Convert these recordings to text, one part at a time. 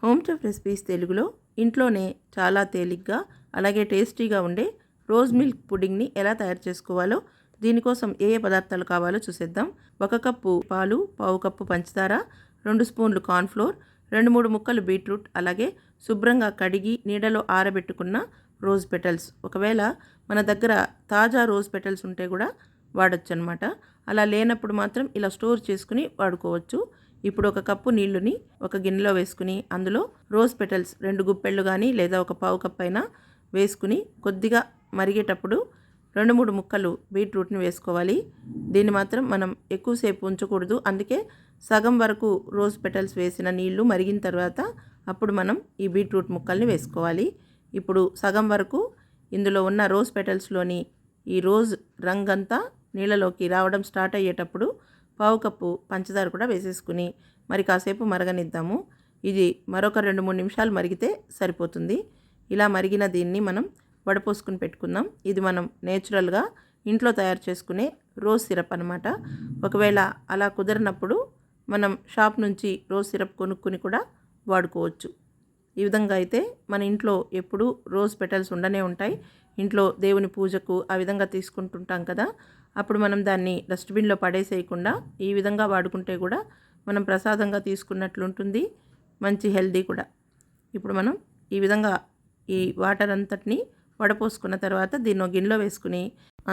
Home chef recipes తెలుగులో ఇంట్లోనే చాలా తేలిగ్గా అలాగే టేస్టీగా ఉండే రోజ్ మిల్క్ పుడింగ్ని ఎలా తయారు చేసుకోవాలో, దీనికోసం ఏ ఏ పదార్థాలు కావాలో చూసేద్దాం. 1 కప్పు పాలు, పావు కప్పు పంచదార, 2 స్పూన్లు కార్న్ఫ్లోర్, 2-3 ముక్కలు బీట్రూట్, అలాగే శుభ్రంగా కడిగి నీడలో ఆరబెట్టుకున్న రోజ్ పెటల్స్. ఒకవేళ మన దగ్గర తాజా రోజ్ పెటల్స్ ఉంటే కూడా వాడచ్చు అనమాట. అలా లేనప్పుడు మాత్రం ఇలా స్టోర్ చేసుకుని వాడుకోవచ్చు. ఇప్పుడు 1 కప్పు నీళ్ళుని ఒక గిన్నెలో వేసుకుని అందులో రోజ్ పెటల్స్ 2 గుప్పెళ్ళు కానీ లేదా ఒక పావు కప్ అయినా వేసుకుని కొద్దిగా మరిగేటప్పుడు 2-3 ముక్కలు బీట్రూట్ని వేసుకోవాలి. దీన్ని మాత్రం మనం ఎక్కువసేపు ఉంచకూడదు. అందుకే సగం వరకు రోజ్ పెటల్స్ వేసిన నీళ్లు మరిగిన తర్వాత అప్పుడు మనం ఈ బీట్రూట్ ముక్కల్ని వేసుకోవాలి. ఇప్పుడు సగం వరకు ఇందులో ఉన్న రోజ్ పెటల్స్లోని ఈ రోజ్ రంగంతా నీళ్ళలోకి రావడం స్టార్ట్ అయ్యేటప్పుడు పావు కప్పు పంచదార కూడా వేసేసుకుని మరి కాసేపు మరగనిద్దాము. ఇది మరొక 2-3 నిమిషాలు మరిగితే సరిపోతుంది. ఇలా మరిగిన దీన్ని మనం వడపోసుకుని పెట్టుకుందాం. ఇది మనం నేచురల్గా ఇంట్లో తయారు చేసుకునే రోజ్ సిరప్ అనమాట. ఒకవేళ అలా కుదరనప్పుడు మనం షాప్ నుంచి రోజ్ సిరప్ కొనుక్కుని కూడా వాడుకోవచ్చు. ఈ విధంగా అయితే మన ఇంట్లో ఎప్పుడూ రోజ్ పెటల్స్ ఉండనే ఉంటాయి. ఇంట్లో దేవుని పూజకు ఆ విధంగా తీసుకుంటుంటాం కదా, అప్పుడు మనం దాన్ని డస్ట్బిన్లో పడేసేయకుండా ఈ విధంగా వాడుకుంటే కూడా మనం ప్రసాదంగా తీసుకున్నట్లుంటుంది, మంచి హెల్దీ కూడా. ఇప్పుడు మనం ఈ విధంగా ఈ వాటర్ అంతటిని వడపోసుకున్న తర్వాత దీన్ని గిన్నెలో వేసుకుని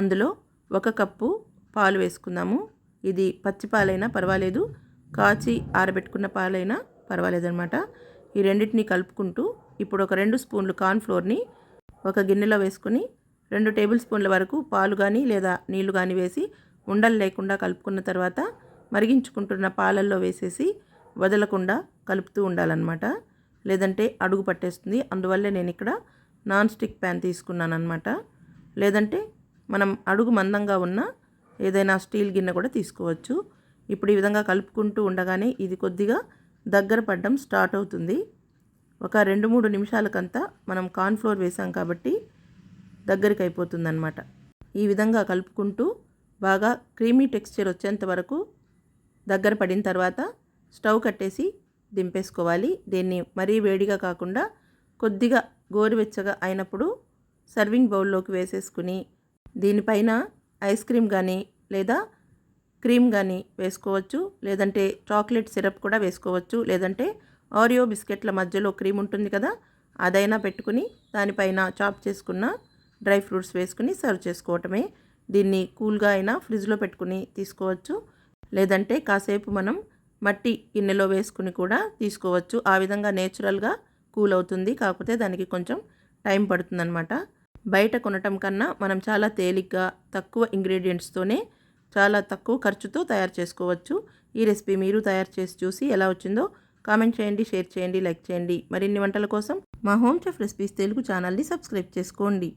అందులో 1 కప్పు పాలు వేసుకుందాము. ఇది పచ్చి పాలైనా పర్వాలేదు, కాచి ఆరబెట్టుకున్న పాలైనా పర్వాలేదన్నమాట. ఈ రెండింటిని కలుపుకుంటూ ఇప్పుడు ఒక 2 స్పూన్లు కార్న్ఫ్లోర్ని ఒక గిన్నెలో వేసుకుని 2 టేబుల్ స్పూన్ల వరకు పాలు కానీ లేదా నీళ్లు కానీ వేసి ఉండలు లేకుండా కలుపుకున్న తర్వాత మరిగించుకుంటున్న పాలల్లో వేసేసి వదలకుండా కలుపుతూ ఉండాలన్నమాట. లేదంటే అడుగు పట్టేస్తుంది. అందువల్లే నేను ఇక్కడ నాన్ స్టిక్ ప్యాన్ తీసుకున్నాను అనమాట. లేదంటే మనం అడుగు మందంగా ఉన్న ఏదైనా స్టీల్ గిన్నె కూడా తీసుకోవచ్చు. ఇప్పుడు ఈ విధంగా కలుపుకుంటూ ఉండగానే ఇది కొద్దిగా దగ్గర పడడం స్టార్ట్ అవుతుంది. ఒక 2-3 నిమిషాలకంతా మనం కార్న్ఫ్లోర్ వేసాం కాబట్టి దగ్గరికి అయిపోతుందన్నమాట. ఈ విధంగా కలుపుకుంటూ బాగా క్రీమీ టెక్స్చర్ వచ్చేంత వరకు దగ్గర పడిన తర్వాత స్టవ్ కట్టేసి దింపేసుకోవాలి. దీన్ని మరీ వేడిగా కాకుండా కొద్దిగా గోరువెచ్చగా అయినప్పుడు సర్వింగ్ బౌల్లోకి వేసేసుకుని దీనిపైన ఐస్ క్రీమ్ కానీ లేదా క్రీమ్ కానీ వేసుకోవచ్చు. లేదంటే చాక్లెట్ సిరప్ కూడా వేసుకోవచ్చు. లేదంటే ఆరియో బిస్కెట్ల మధ్యలో క్రీమ్ ఉంటుంది కదా, అదైనా పెట్టుకుని దానిపైన చాప్ చేసుకున్న డ్రై ఫ్రూట్స్ వేసుకుని సర్వ్ చేసుకోవటమే. దీన్ని కూల్గా అయినా ఫ్రిడ్జ్లో పెట్టుకుని తీసుకోవచ్చు. లేదంటే కాసేపు మనం మట్టి గిన్నెలో వేసుకుని కూడా తీసుకోవచ్చు. ఆ విధంగా నేచురల్గా కూల్ అవుతుంది. కాకపోతే దానికి కొంచెం టైం పడుతుందన్నమాట. బయట కొనటం కన్నా మనం చాలా తేలిగ్గా తక్కువ ఇంగ్రీడియంట్స్తోనే చాలా తక్కువ ఖర్చుతో తయారు చేసుకోవచ్చు. ఈ రెసిపీ మీరు తయారు చేసి చూసి ఎలా వచ్చిందో కామెంట్ చేయండి, షేర్ చేయండి, లైక్ చేయండి. మరిన్ని వంటల కోసం మా హోమ్ చెఫ్ రెసిపీస్ తెలుగు ఛానల్ని సబ్స్క్రైబ్ చేసుకోండి.